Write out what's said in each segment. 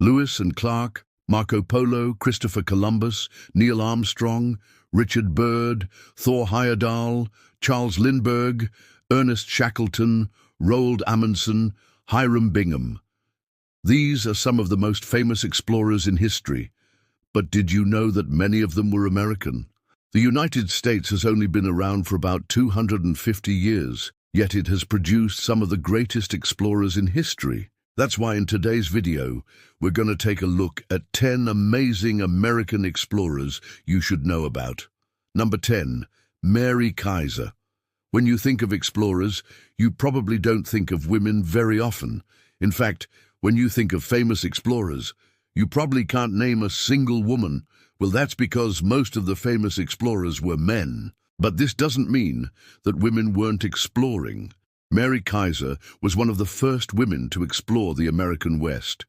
Lewis and Clark, Marco Polo, Christopher Columbus, Neil Armstrong, Richard Byrd, Thor Heyerdahl, Charles Lindbergh, Ernest Shackleton, Roald Amundsen, Hiram Bingham. These are some of the most famous explorers in history. But did you know that many of them were American? The United States has only been around for about 250 years, yet it has produced some of the greatest explorers in history. That's why in today's video, we're going to take a look at 10 amazing American explorers you should know about. Number 10, Mary Kaiser. When you think of explorers, you probably don't think of women very often. In fact, when you think of famous explorers, you probably can't name a single woman. Well, that's because most of the famous explorers were men. But this doesn't mean that women weren't exploring. Mary Kaiser was one of the first women to explore the American West.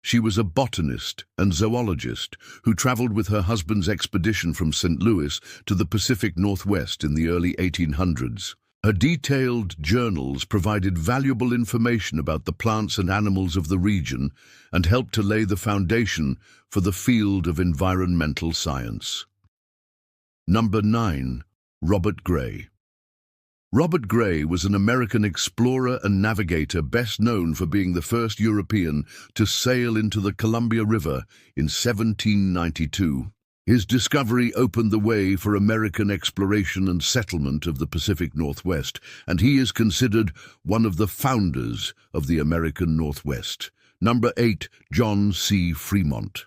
She was a botanist and zoologist who traveled with her husband's expedition from St. Louis to the Pacific Northwest in the early 1800s. Her detailed journals provided valuable information about the plants and animals of the region and helped to lay the foundation for the field of environmental science. Number 9. Robert Gray. Robert Gray was an American explorer and navigator best known for being the first European to sail into the Columbia River in 1792. His discovery opened the way for American exploration and settlement of the Pacific Northwest, and he is considered one of the founders of the American Northwest. Number 8. John C. Fremont.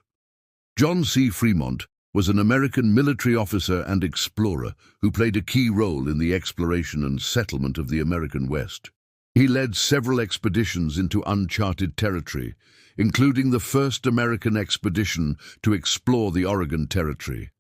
John C. Fremont was an American military officer and explorer who played a key role in the exploration and settlement of the American West. He led several expeditions into uncharted territory, including the first American expedition to explore the Oregon Territory.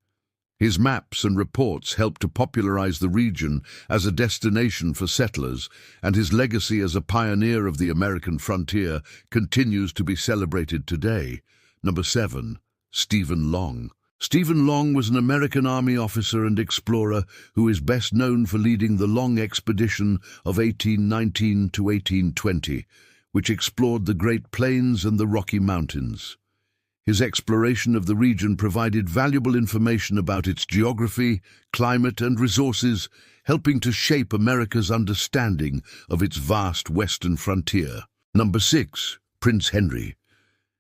His maps and reports helped to popularize the region as a destination for settlers, and his legacy as a pioneer of the American frontier continues to be celebrated today. Number 7. Stephen Long. Stephen Long was an American Army officer and explorer who is best known for leading the Long Expedition of 1819 to 1820, which explored the Great Plains and the Rocky Mountains. His exploration of the region provided valuable information about its geography, climate, and resources, helping to shape America's understanding of its vast western frontier. Number 6. Prince Henry.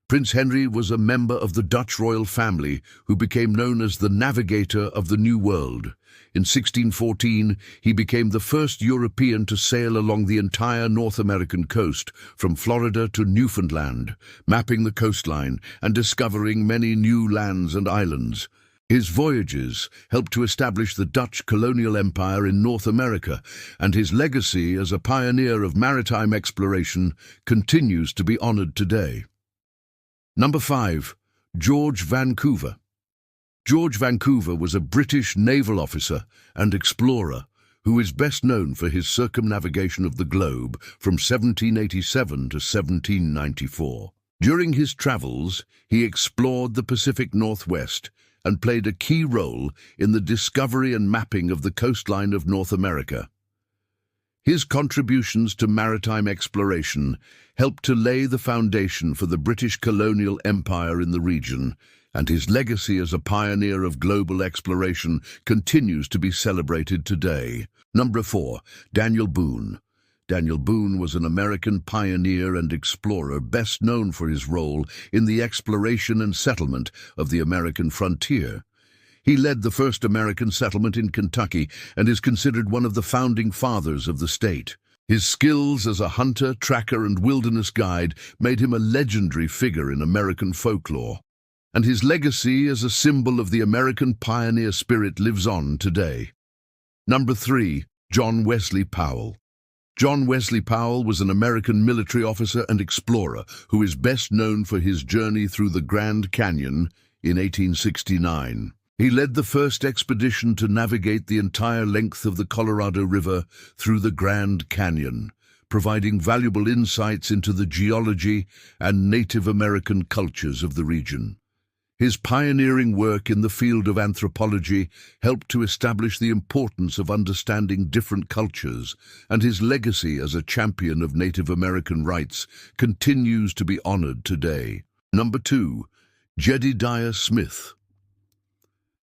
Prince Henry was a member of the Dutch royal family who became known as the Navigator of the New World. In 1614, he became the first European to sail along the entire North American coast, from Florida to Newfoundland, mapping the coastline and discovering many new lands and islands. His voyages helped to establish the Dutch colonial empire in North America, and his legacy as a pioneer of maritime exploration continues to be honored today. Number 5. George Vancouver. George Vancouver was a British naval officer and explorer who is best known for his circumnavigation of the globe from 1787 to 1794. During his travels, he explored the Pacific Northwest and played a key role in the discovery and mapping of the coastline of North America. His contributions to maritime exploration helped to lay the foundation for the British colonial empire in the region, and his legacy as a pioneer of global exploration continues to be celebrated today. Number 4. Daniel Boone. Daniel Boone was an American pioneer and explorer best known for his role in the exploration and settlement of the American frontier. He led the first American settlement in Kentucky and is considered one of the founding fathers of the state. His skills as a hunter, tracker, and wilderness guide made him a legendary figure in American folklore, and his legacy as a symbol of the American pioneer spirit lives on today. Number 3. John Wesley Powell. John Wesley Powell was an American military officer and explorer who is best known for his journey through the Grand Canyon in 1869. He led the first expedition to navigate the entire length of the Colorado River through the Grand Canyon, providing valuable insights into the geology and Native American cultures of the region. His pioneering work in the field of anthropology helped to establish the importance of understanding different cultures, and his legacy as a champion of Native American rights continues to be honored today. Number 2. Jedediah Smith.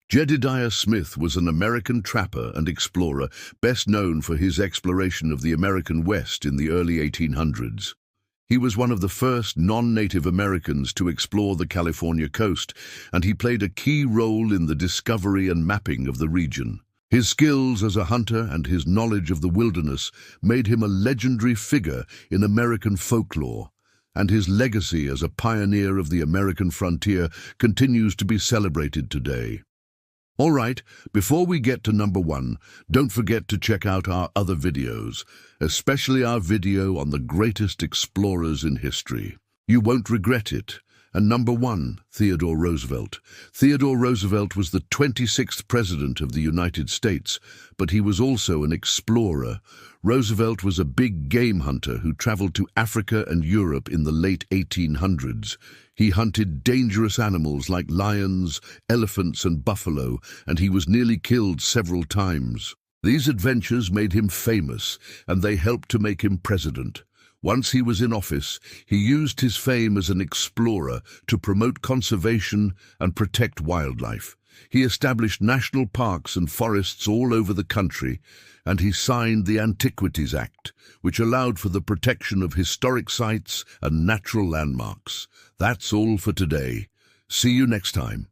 Jedediah Smith was an American trapper and explorer, best known for his exploration of the American West in the early 1800s. He was one of the first non-Native Americans to explore the California coast, and he played a key role in the discovery and mapping of the region. His skills as a hunter and his knowledge of the wilderness made him a legendary figure in American folklore, and his legacy as a pioneer of the American frontier continues to be celebrated today. All right, before we get to number 1, don't forget to check out our other videos, especially our video on the greatest explorers in history. You won't regret it. And number 1, Theodore Roosevelt. Theodore Roosevelt was the 26th President of the United States, but he was also an explorer. Roosevelt was a big game hunter who traveled to Africa and Europe in the late 1800s. He hunted dangerous animals like lions, elephants, and buffalo, and he was nearly killed several times. These adventures made him famous, and they helped to make him president. Once he was in office, he used his fame as an explorer to promote conservation and protect wildlife. He established national parks and forests all over the country, and he signed the Antiquities Act, which allowed for the protection of historic sites and natural landmarks. That's all for today. See you next time.